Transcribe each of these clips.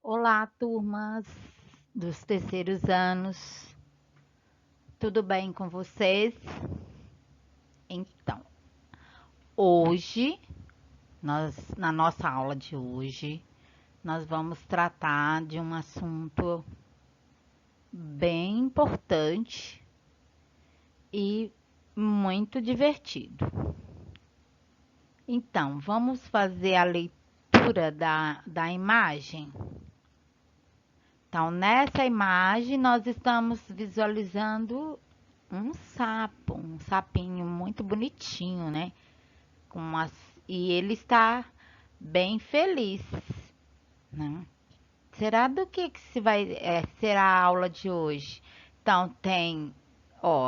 Olá, turmas dos terceiros anos, tudo bem com vocês? Então, hoje, na nossa aula de hoje, nós vamos tratar de um assunto bem importante e muito divertido. Então, vamos fazer a leitura da imagem? Então, nessa imagem, nós estamos visualizando um sapinho muito bonitinho, né? E ele está bem feliz, né? Será do que se vai ser a aula de hoje? Então,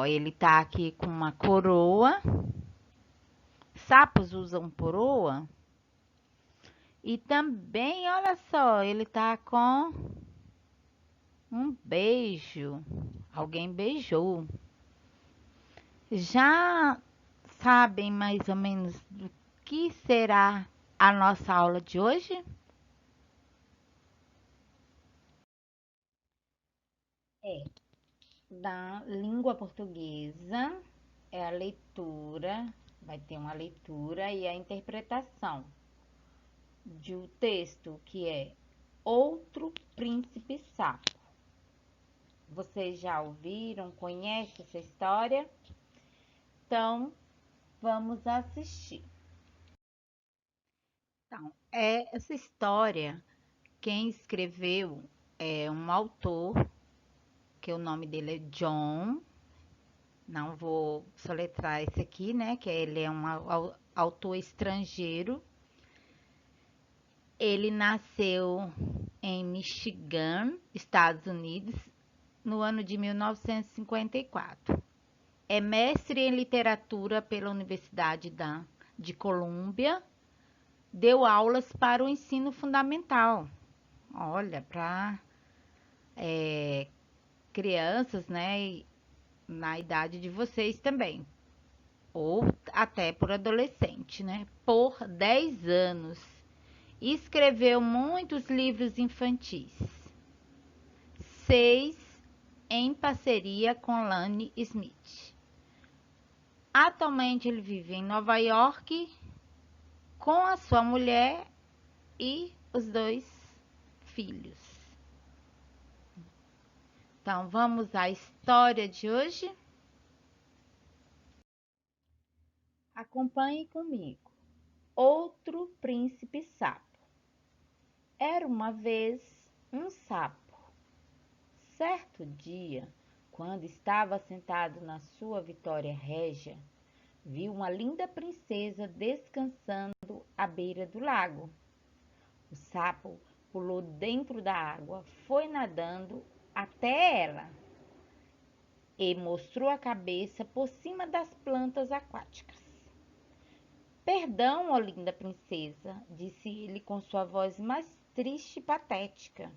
ele tá aqui com uma coroa. Sapos usam coroa. E também, olha só, ele tá com um beijo. Alguém beijou. Já sabem mais ou menos do que será a nossa aula de hoje? É da língua portuguesa, é a leitura, vai ter uma leitura e a interpretação de um texto que é Outro Príncipe Sapo. Vocês já ouviram, conhecem essa história? Então, vamos assistir. Então, essa história, quem escreveu é um autor, que o nome dele é John. Não vou soletrar esse aqui, né? Que ele é um autor estrangeiro. Ele nasceu em Michigan, Estados Unidos, no ano de 1954. É mestre em literatura pela Universidade de Colômbia. Deu aulas para o ensino fundamental. Olha, para crianças, né? Na idade de vocês também. Ou até por adolescente, né? Por 10 anos. Escreveu muitos livros infantis. 6 em parceria com Lane Smith. Atualmente ele vive em Nova York com a sua mulher e os 2 filhos. Então vamos à história de hoje? Acompanhe comigo. Outro príncipe sapo. Era uma vez um sapo. Certo dia, quando estava sentado na sua Vitória Régia, viu uma linda princesa descansando à beira do lago. O sapo pulou dentro da água, foi nadando até ela e mostrou a cabeça por cima das plantas aquáticas. Perdão, ó linda princesa, disse ele com sua voz mais triste e patética.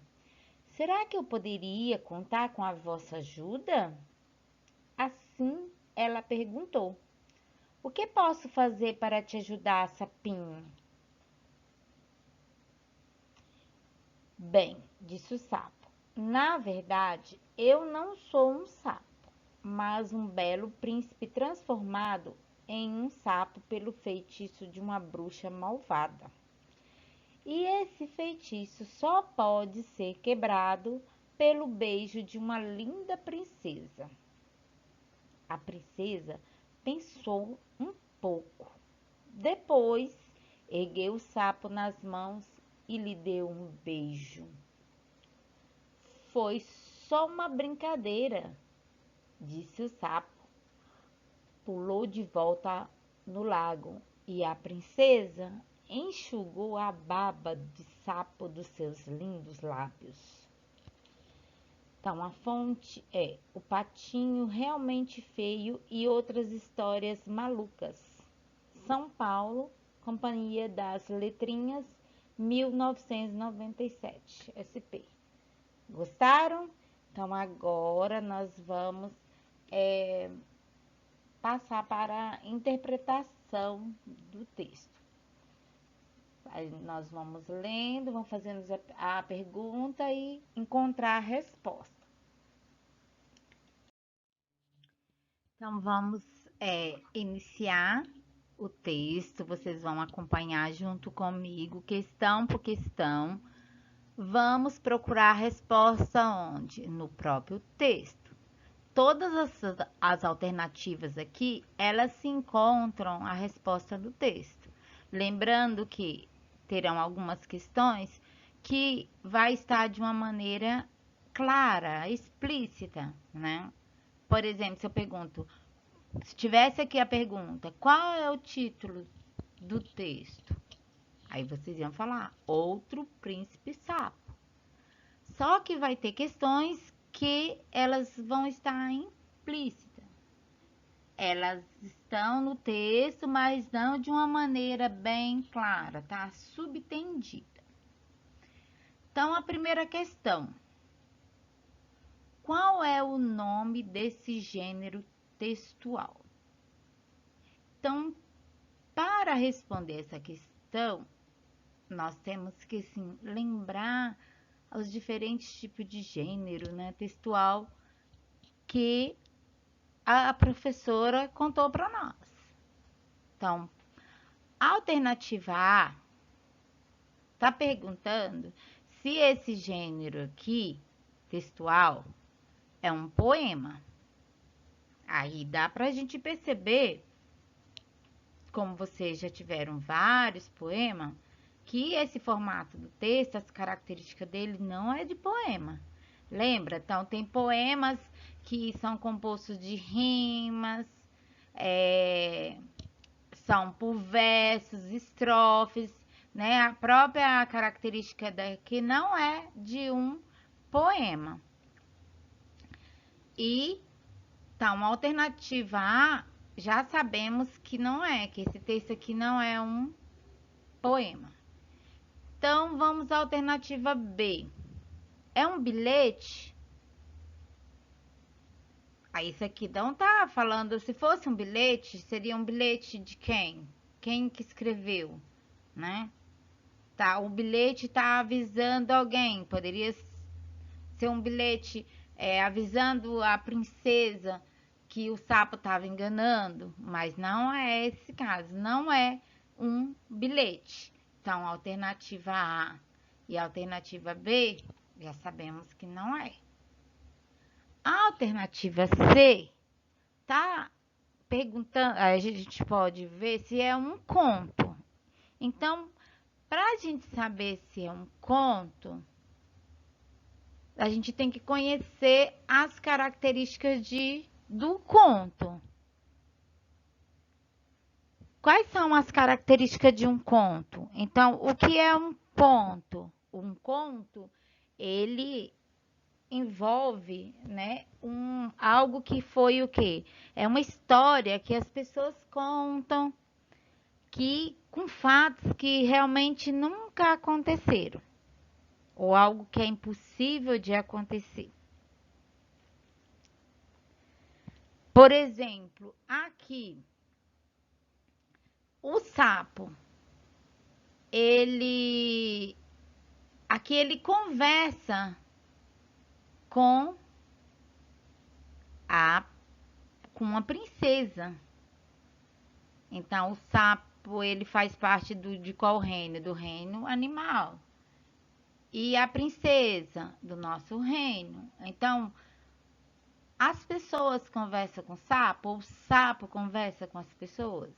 Será que eu poderia contar com a vossa ajuda? Assim ela perguntou. O que posso fazer para te ajudar, sapinho? Bem, disse o sapo. Na verdade, eu não sou um sapo, mas um belo príncipe transformado em um sapo pelo feitiço de uma bruxa malvada. E esse feitiço só pode ser quebrado pelo beijo de uma linda princesa. A princesa pensou um pouco. Depois, ergueu o sapo nas mãos e lhe deu um beijo. Foi só uma brincadeira, disse o sapo. Pulou de volta no lago e a princesa enxugou a baba de sapo dos seus lindos lábios. Então, a fonte é O Patinho Realmente Feio e Outras Histórias Malucas. São Paulo, Companhia das Letrinhas, 1997, SP. Gostaram? Então, agora nós vamos passar para a interpretação do texto. Aí nós vamos lendo, vamos fazendo a pergunta e encontrar a resposta. Então, vamos iniciar o texto. Vocês vão acompanhar junto comigo, questão por questão. Vamos procurar a resposta onde? No próprio texto. Todas as alternativas aqui, elas se encontram a resposta do texto. Lembrando que terão algumas questões que vai estar de uma maneira clara, explícita, né? Por exemplo, se eu pergunto, se tivesse aqui a pergunta, qual é o título do texto? Aí vocês iam falar, Outro Príncipe Sapo. Só que vai ter questões que elas vão estar implícitas. Elas estão no texto, mas não de uma maneira bem clara, tá? Subtendida. Então, a primeira questão. Qual é o nome desse gênero textual? Então, para responder essa questão, nós temos que, sim, lembrar os diferentes tipos de gênero, né, textual que a professora contou para nós. Então, a alternativa A está perguntando se esse gênero aqui, textual, é um poema. Aí dá para a gente perceber, como vocês já tiveram vários poemas, que esse formato do texto, as características dele não é de poema. Lembra? Então, tem poemas que são compostos de rimas, são por versos, estrofes, né? A própria característica daqui não é de um poema. E, então, a alternativa A, já sabemos que não é, que esse texto aqui não é um poema. Então, vamos à alternativa B. É um bilhete? Aí, isso aqui não tá falando, se fosse um bilhete, seria um bilhete de quem? Quem que escreveu, né? Tá, o bilhete tá avisando alguém, poderia ser um bilhete avisando a princesa que o sapo estava enganando, mas não é esse caso, não é um bilhete. Então, a alternativa A e a alternativa B, já sabemos que não é. A alternativa C tá perguntando, a gente pode ver se é um conto. Então, para a gente saber se é um conto, a gente tem que conhecer as características do conto. Quais são as características de um conto? Então, o que é um conto? Um conto, ele envolve, né, algo que foi o quê? É uma história que as pessoas contam, que com fatos que realmente nunca aconteceram, ou algo que é impossível de acontecer. Por exemplo, aqui, o sapo, aqui ele conversa com com uma princesa. Então, o sapo, ele faz parte de qual reino? Do reino animal. E a princesa, do nosso reino. Então, as pessoas conversam com o sapo, ou o sapo conversa com as pessoas?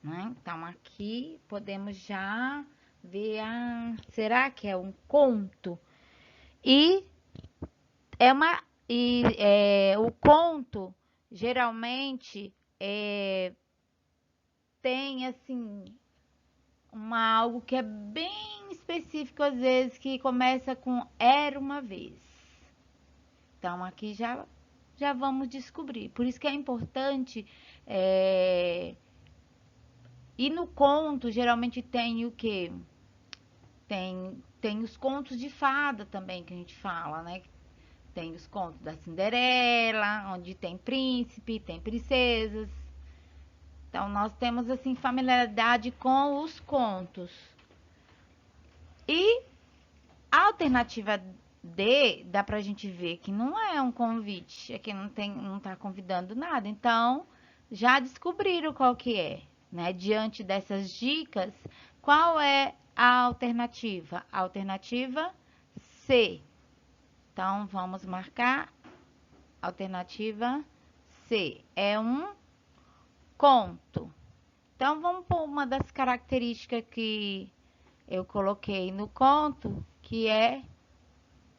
Né? Então, aqui podemos já ver, será que é um conto? E o conto geralmente tem assim algo que é bem específico às vezes, que começa com era uma vez. Então aqui já vamos descobrir. Por isso que é importante e no conto geralmente tem o quê? Tem os contos de fada também que a gente fala, né? Tem os contos da Cinderela, onde tem príncipe, tem princesas. Então, nós temos, assim, familiaridade com os contos. E a alternativa D, dá pra gente ver que não é um convite, aqui não tá convidando nada. Então, já descobriram qual que é, né? Diante dessas dicas, qual é a alternativa? A alternativa C. Então, vamos marcar alternativa C. É um conto. Então, vamos por uma das características que eu coloquei no conto, que é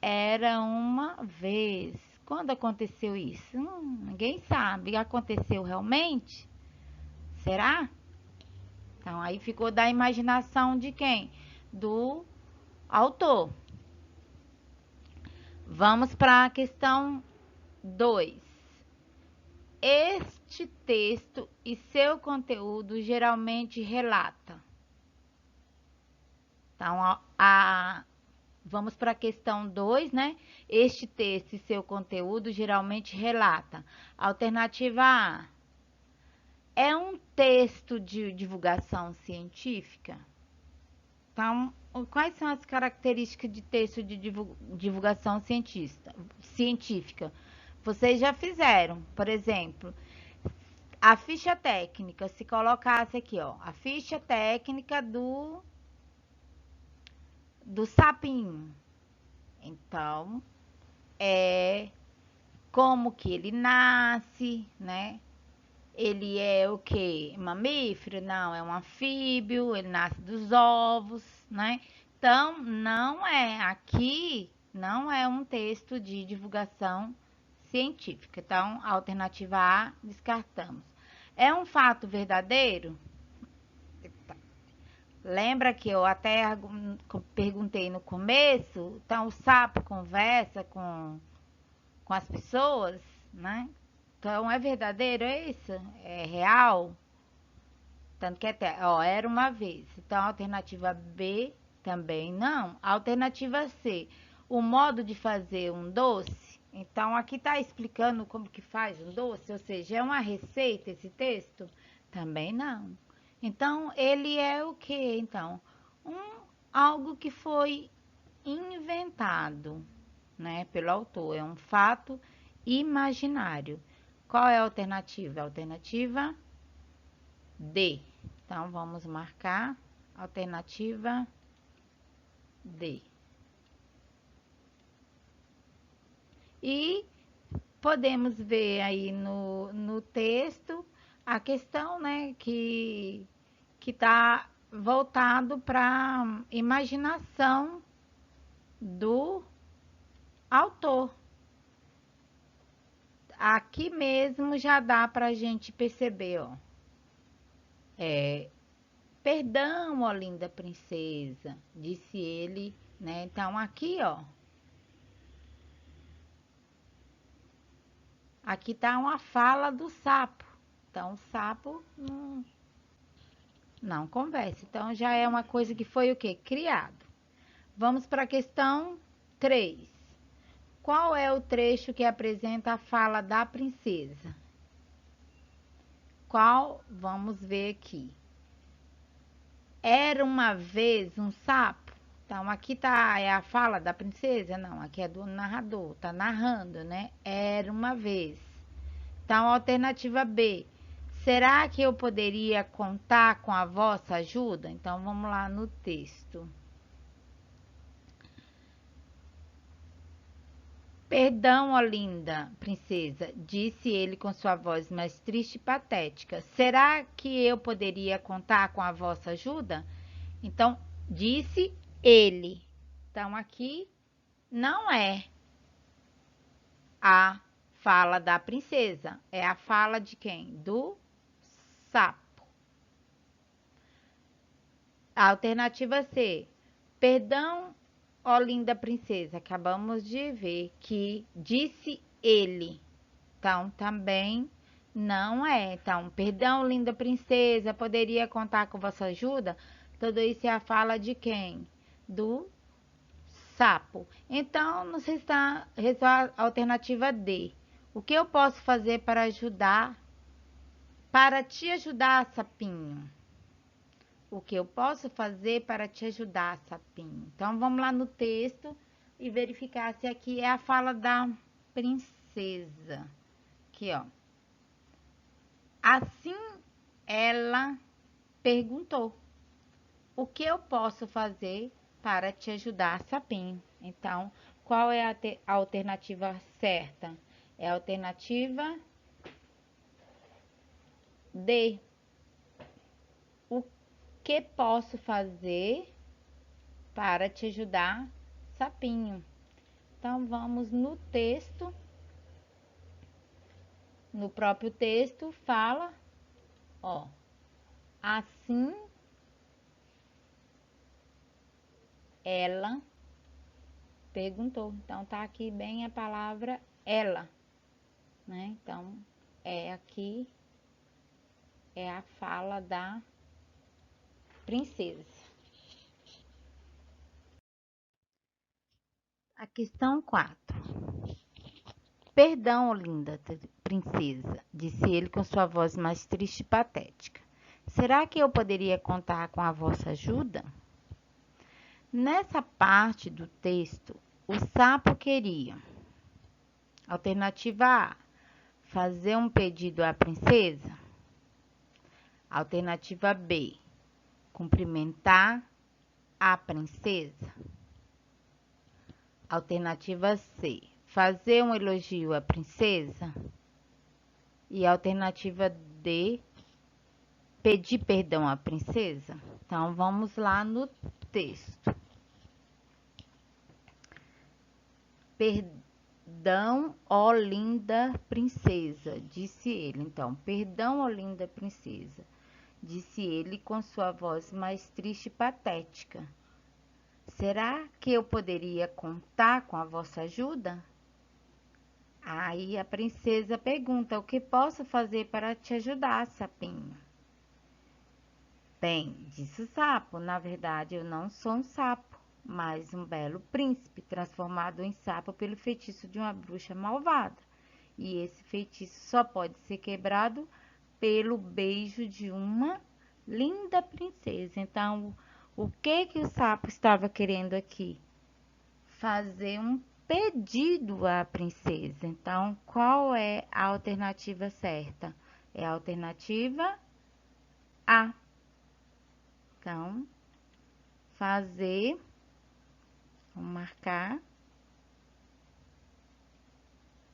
era uma vez. Quando aconteceu isso? Ninguém sabe. Aconteceu realmente? Será? Então, aí ficou da imaginação de quem? Do autor. Vamos para a questão 2. Este texto e seu conteúdo geralmente relata. Então, vamos para a questão 2, né? Este texto e seu conteúdo geralmente relata. Alternativa A. É um texto de divulgação científica? Então, quais são as características de texto de divulgação científica? Vocês já fizeram, por exemplo, a ficha técnica, se colocasse aqui, ó, a ficha técnica do sapinho. Então, é como que ele nasce, né? Ele é o que? Mamífero? Não, é um anfíbio, ele nasce dos ovos, né? Então, aqui não é um texto de divulgação científica. Então, a alternativa A, descartamos. É um fato verdadeiro? Lembra que eu até perguntei no começo? Então, o sapo conversa com as pessoas, né? Então, é verdadeiro isso? É real? Tanto que até, ó, era uma vez. Então, a alternativa B também não. A alternativa C, o modo de fazer um doce. Então, aqui tá explicando como que faz um doce, ou seja, é uma receita esse texto? Também não. Então, ele é o que, então? Algo que foi inventado, né, pelo autor. É um fato imaginário. Qual é a alternativa? A alternativa D. Então, vamos marcar alternativa D. E podemos ver aí no texto a questão, né, que está voltado para a imaginação do autor. Aqui mesmo já dá para a gente perceber, ó. Perdão, ó linda princesa, disse ele, né? Então, aqui, ó. Aqui tá uma fala do sapo. Então, o sapo não conversa. Então, já é uma coisa que foi o quê? Criado. Vamos para a questão 3. Qual é o trecho que apresenta a fala da princesa? Qual? Vamos ver aqui. Era uma vez um sapo. Então, aqui é a fala da princesa? Não, aqui é do narrador, tá narrando, né? Era uma vez. Então, alternativa B. Será que eu poderia contar com a vossa ajuda? Então, vamos lá no texto. Perdão, ó linda princesa, disse ele com sua voz mais triste e patética. Será que eu poderia contar com a vossa ajuda? Então, disse ele. Então, aqui não é a fala da princesa, é a fala de quem? Do sapo. A alternativa C. Perdão, ó linda princesa, acabamos de ver que disse ele. Então, também não é. Então, perdão, linda princesa, poderia contar com vossa ajuda? Tudo isso é a fala de quem? Do sapo. Então, não sei se está a alternativa D. O que eu posso fazer para ajudar Para te ajudar, sapinho. O que eu posso fazer para te ajudar, sapinho? Então, vamos lá no texto e verificar se aqui é a fala da princesa. Aqui, ó. Assim ela perguntou: o que eu posso fazer para te ajudar, sapinho? Então, qual é a alternativa certa? É a alternativa D. O que posso fazer para te ajudar, sapinho? Então, vamos no texto. No próprio texto fala, ó, assim ela perguntou. Então, tá aqui bem a palavra ela, né? Então, aqui é a fala da princesa. A questão 4. Perdão, linda princesa, disse ele com sua voz mais triste e patética. Será que eu poderia contar com a vossa ajuda? Nessa parte do texto, o sapo queria: alternativa A, fazer um pedido à princesa. Alternativa B, cumprimentar a princesa. Alternativa C, fazer um elogio à princesa. E alternativa D, pedir perdão à princesa. Então, vamos lá no texto. Perdão, ó linda princesa, disse ele. Então, perdão, ó linda princesa, disse ele com sua voz mais triste e patética. Será que eu poderia contar com a vossa ajuda? Aí a princesa pergunta: o que posso fazer para te ajudar, sapinho? Bem, disse o sapo, na verdade eu não sou um sapo, mas um belo príncipe transformado em sapo pelo feitiço de uma bruxa malvada. E esse feitiço só pode ser quebrado pelo beijo de uma linda princesa. Então, o que o sapo estava querendo aqui? Fazer um pedido à princesa. Então, qual é a alternativa certa? É a alternativa A. Então, fazer, vamos marcar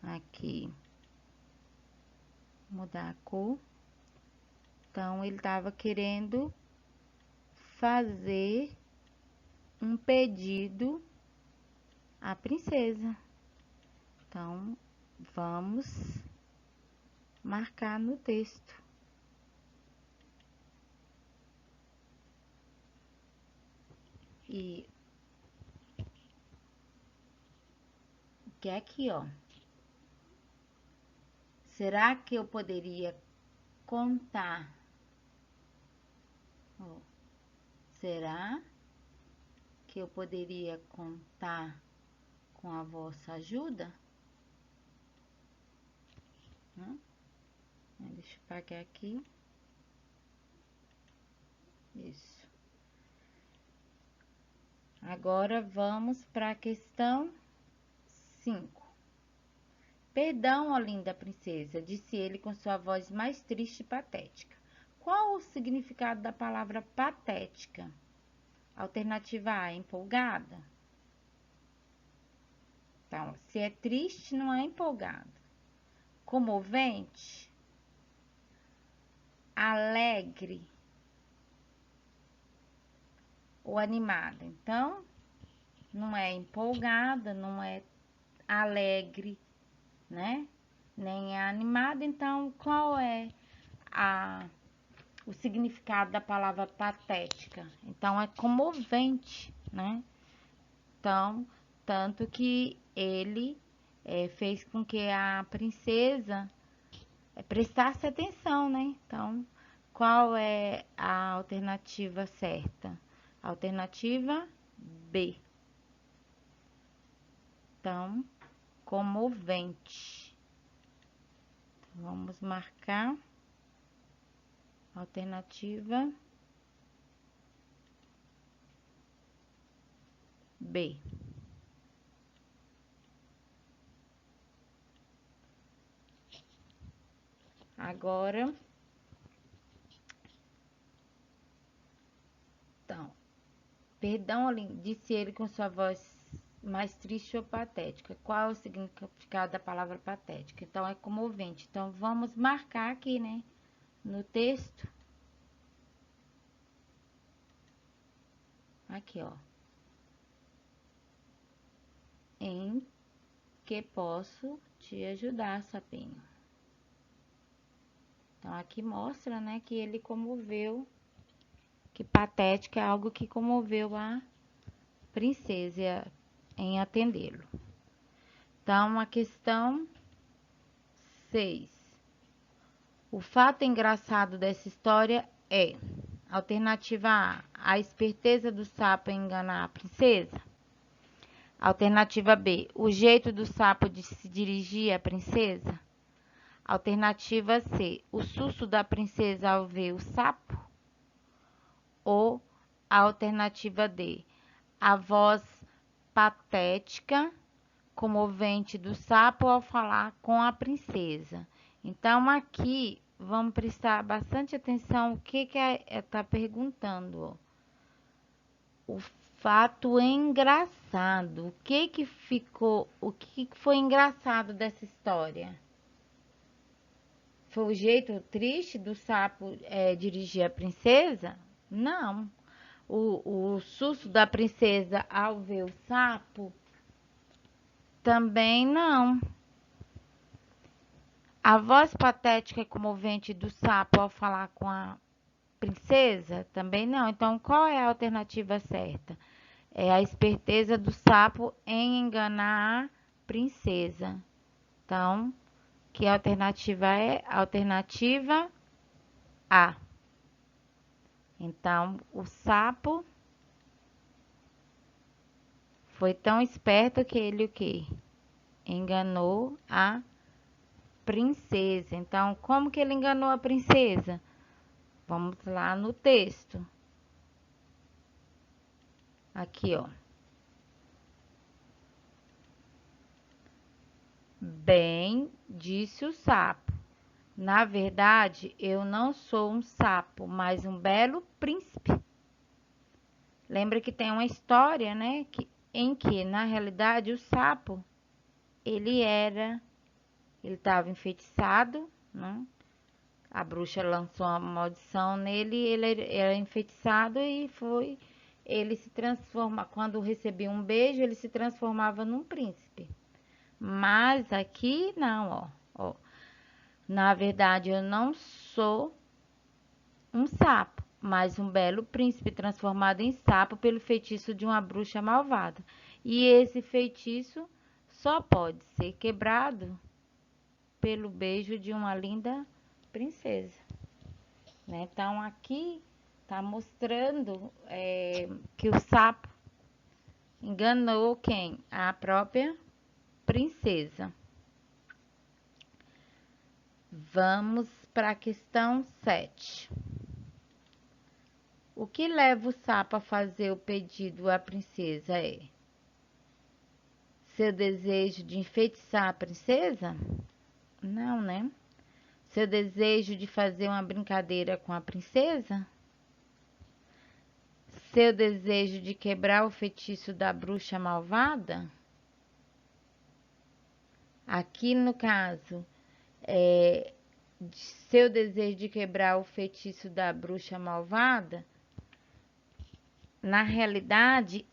aqui, mudar a cor. Então, ele estava querendo fazer um pedido à princesa. Então, vamos marcar no texto. E que é aqui, ó. Será que eu poderia contar? Ó, será que eu poderia contar com a vossa ajuda? Deixa eu pagar aqui. Isso. Agora vamos para a questão 5. Perdão, ó linda princesa, disse ele com sua voz mais triste e patética. Qual o significado da palavra patética? Alternativa A, empolgada. Então, se é triste, não é empolgado. Comovente, alegre ou animada. Então, não é empolgada, não é alegre, né? Nem é animada. Então, qual é o significado da palavra patética? Então, é comovente, né? Então, tanto que ele fez com que a princesa prestasse atenção, né? Então, qual é a alternativa certa? Alternativa B. Então, comovente. Vamos marcar Alternativa B. Agora, então, perdão, disse ele com sua voz mais triste ou patética. Qual é o significado da palavra patética? Então, é comovente. Então, vamos marcar aqui, né, no texto. Aqui, ó. Em que posso te ajudar, sapinho? Então, aqui mostra, né, que ele comoveu, que patética é algo que comoveu a princesa em atendê-lo. Então, a questão 6. O fato engraçado dessa história é: alternativa A, a esperteza do sapo em enganar a princesa. Alternativa B, o jeito do sapo de se dirigir à princesa. Alternativa C, o susto da princesa ao ver o sapo. Ou a alternativa D, a voz patética, comovente do sapo ao falar com a princesa. Então, aqui, vamos prestar bastante atenção o que está perguntando. O fato engraçado. O que foi engraçado dessa história? Foi o jeito triste do sapo dirigir a princesa? Não. O susto da princesa ao ver o sapo? Também não. A voz patética e comovente do sapo ao falar com a princesa? Também não. Então, qual é a alternativa certa? É a esperteza do sapo em enganar a princesa. Então, que alternativa é? Alternativa A. Então, o sapo foi tão esperto que ele o quê? Enganou a princesa. Então, como que ele enganou a princesa? Vamos lá no texto. Aqui, ó. Bem, disse o sapo. Na verdade, eu não sou um sapo, mas um belo príncipe. Lembra que tem uma história, né? Em que, na realidade, o sapo, ele estava enfeitiçado, né? A bruxa lançou uma maldição nele, ele era enfeitiçado e ele se transforma, quando recebia um beijo, ele se transformava num príncipe. Mas aqui não, ó. Na verdade, eu não sou um sapo, mas um belo príncipe transformado em sapo pelo feitiço de uma bruxa malvada. E esse feitiço só pode ser quebrado pelo beijo de uma linda princesa. Né? Então, aqui está mostrando que o sapo enganou quem? A própria princesa. Vamos para a questão 7. O que leva o sapo a fazer o pedido à princesa é seu desejo de enfeitiçar a princesa? Não, né? Seu desejo de fazer uma brincadeira com a princesa? Seu desejo de quebrar o feitiço da bruxa malvada? Aqui no caso, seu desejo de quebrar o feitiço da bruxa malvada, na realidade,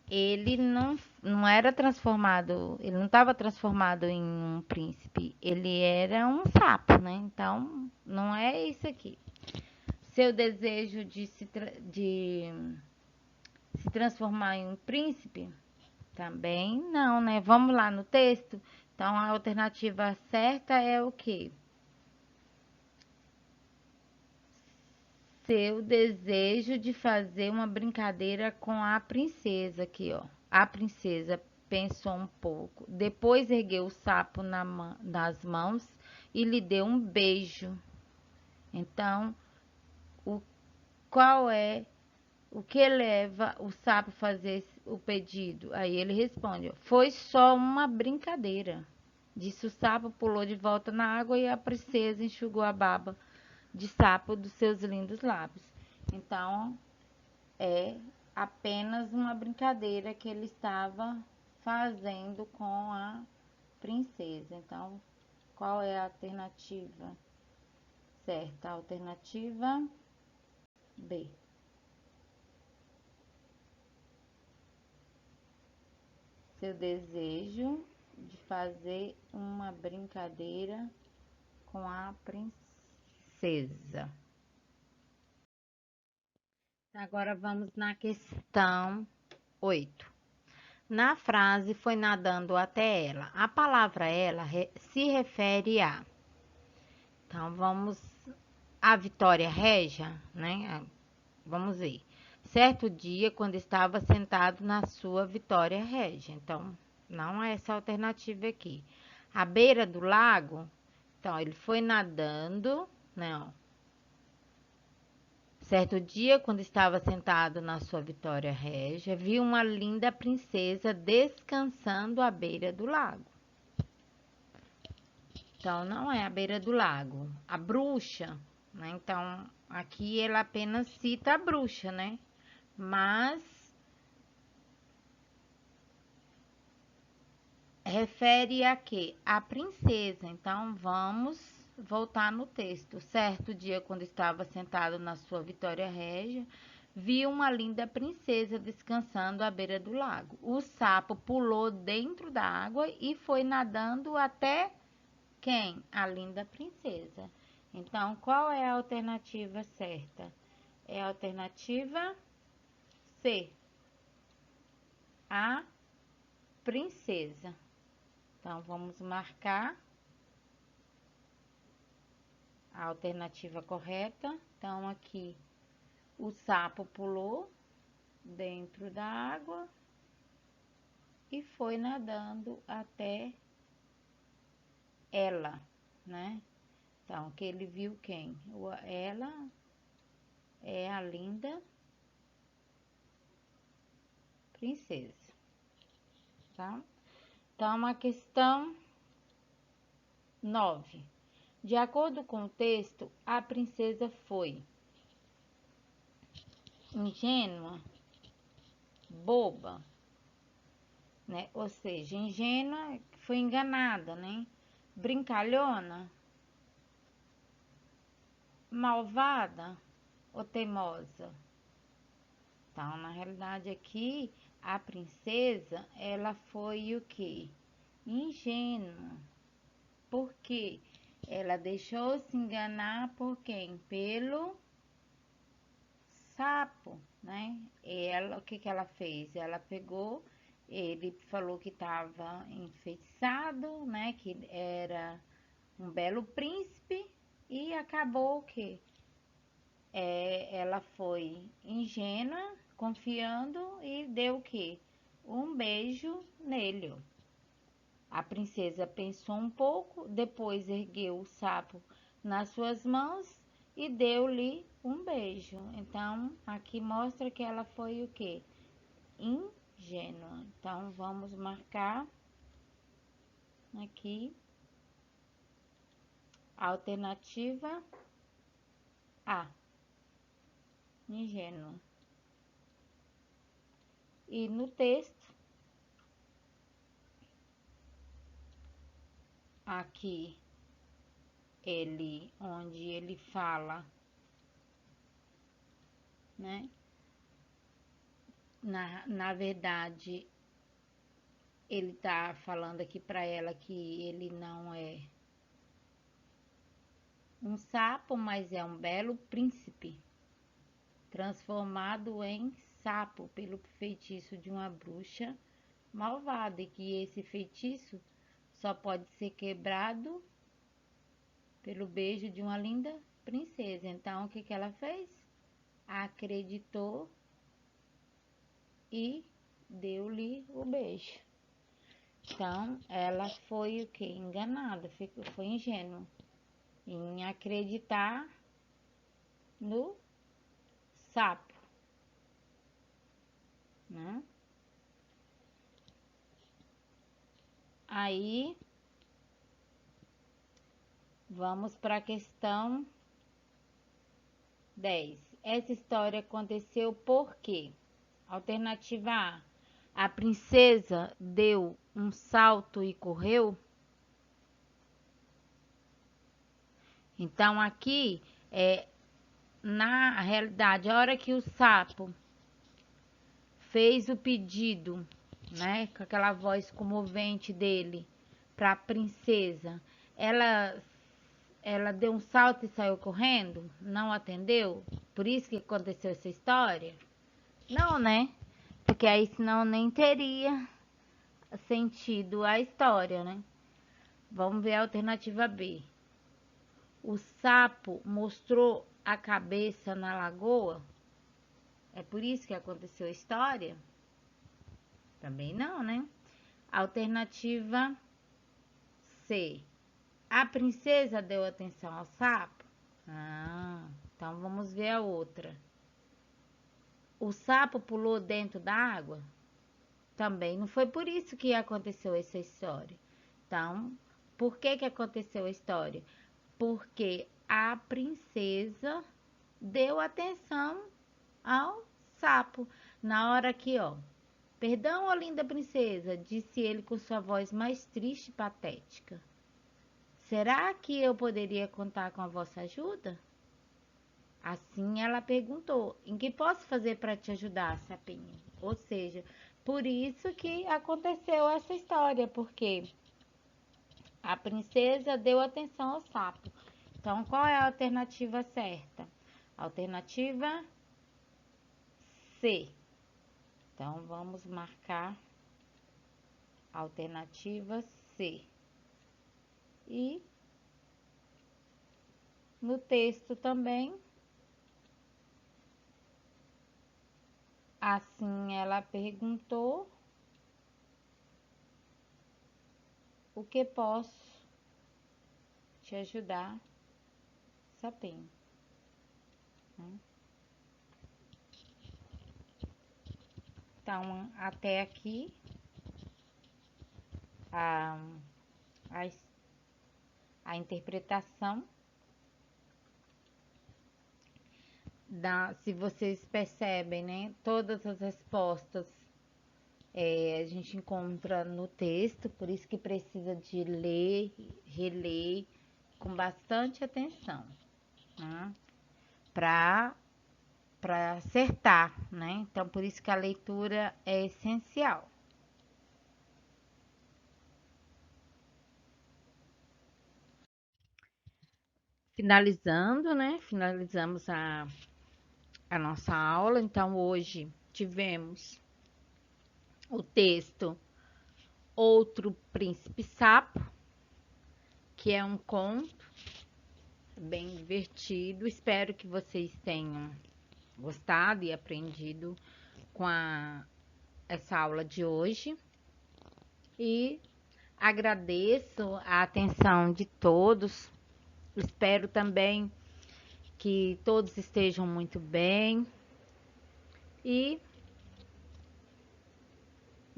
ele não era transformado, ele não estava transformado em um príncipe, ele era um sapo, né? Então, não é isso aqui. Seu desejo de se transformar em um príncipe? Também não, né? Vamos lá no texto. Então, a alternativa certa é o quê? Seu desejo de fazer uma brincadeira com a princesa aqui, ó. A princesa pensou um pouco, depois ergueu o sapo nas mãos e lhe deu um beijo. Então, qual é o que leva o sapo a fazer o pedido? Aí ele responde: foi só uma brincadeira. Disse o sapo, pulou de volta na água e a princesa enxugou a baba de sapo dos seus lindos lábios. Então, é apenas uma brincadeira que ele estava fazendo com a princesa. Então, qual é a alternativa certa? A alternativa B. Seu desejo de fazer uma brincadeira com a princesa. Agora vamos na questão 8. Na frase foi nadando até ela. A palavra ela se refere a. Então vamos a Vitória Régia, né? Vamos ver. Certo dia, quando estava sentado na sua Vitória Régia. Então, não é essa alternativa aqui. À beira do lago, então, ele foi nadando, não. Certo dia, quando estava sentado na sua Vitória Régia, viu uma linda princesa descansando à beira do lago. Então, não é à beira do lago. A bruxa, né? Então, aqui ela apenas cita a bruxa, né? Mas refere a quê? A princesa. Então, vamos voltar no texto. Certo dia, quando estava sentado na sua Vitória Régia, viu uma linda princesa descansando à beira do lago. O sapo pulou dentro da água e foi nadando até quem? A linda princesa. Então, qual é a alternativa certa? É a alternativa C. A princesa. Então, vamos marcar a alternativa correta. Então, aqui o sapo pulou dentro da água e foi nadando até ela, né? Então, que ele viu quem? Ela é a linda princesa, tá? Então, a questão 9. De acordo com o texto, a princesa foi ingênua, boba, né? Ou seja, ingênua foi enganada, né? Brincalhona, malvada ou teimosa. Então, na realidade aqui, a princesa, ela foi o quê? Ingênua. Por quê? Ela deixou se enganar por quem? Pelo sapo, né? O que ela fez? Ela pegou, ele falou que estava enfeitiçado, né? Que era um belo príncipe e acabou o quê? Ela foi ingênua, confiando e deu o quê? Um beijo nele. A princesa pensou um pouco, depois ergueu o sapo nas suas mãos e deu-lhe um beijo. Então, aqui mostra que ela foi o quê? Ingênua. Então, vamos marcar aqui a alternativa A, ingênua. E no texto, aqui, onde ele fala, né? Na verdade, ele tá falando aqui para ela que ele não é um sapo, mas é um belo príncipe, transformado em sapo pelo feitiço de uma bruxa malvada, e que esse feitiço só pode ser quebrado pelo beijo de uma linda princesa. Então, o que que ela fez? Acreditou e deu-lhe o beijo. Então, ela foi o que? Enganada, foi ingênua em acreditar no sapo, né? Aí, vamos para a questão 10. Essa história aconteceu por quê? Alternativa A. A princesa deu um salto e correu. Então, aqui, na realidade, a hora que o sapo fez o pedido, né, com aquela voz comovente dele, para a princesa, ela deu um salto e saiu correndo? Não atendeu? Por isso que aconteceu essa história? Não, né? Porque aí senão nem teria sentido a história, né? Vamos ver a alternativa B. O sapo mostrou a cabeça na lagoa? É por isso que aconteceu a história? Também não, né? Alternativa C. A princesa deu atenção ao sapo? Ah, então vamos ver a outra. O sapo pulou dentro da água? Também não foi por isso que aconteceu essa história. Então, por que que aconteceu a história? Porque a princesa deu atenção ao sapo. Na hora que, ó, perdão, ó linda princesa, disse ele com sua voz mais triste e patética. Será que eu poderia contar com a vossa ajuda? Assim ela perguntou: em que posso fazer para te ajudar, sapinho? Ou seja, por isso que aconteceu essa história, porque a princesa deu atenção ao sapo. Então, qual é a alternativa certa? Alternativa C. Então, vamos marcar a alternativa C. E no texto também, assim ela perguntou: o que posso te ajudar, sapinho? Então, até aqui a, a, a interpretação se vocês percebem, né? Todas as respostas a gente encontra no texto, por isso que precisa de ler, reler com bastante atenção, né? Para acertar, né? Então, por isso que a leitura é essencial. Finalizando, né? Finalizamos a nossa aula. Então, hoje tivemos o texto Outro Príncipe Sapo, que é um conto bem divertido. Espero que vocês tenham gostado e aprendido com essa aula de hoje. E agradeço a atenção de todos. Espero também que todos estejam muito bem. E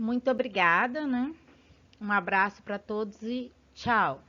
muito obrigada, né? Um abraço para todos e tchau.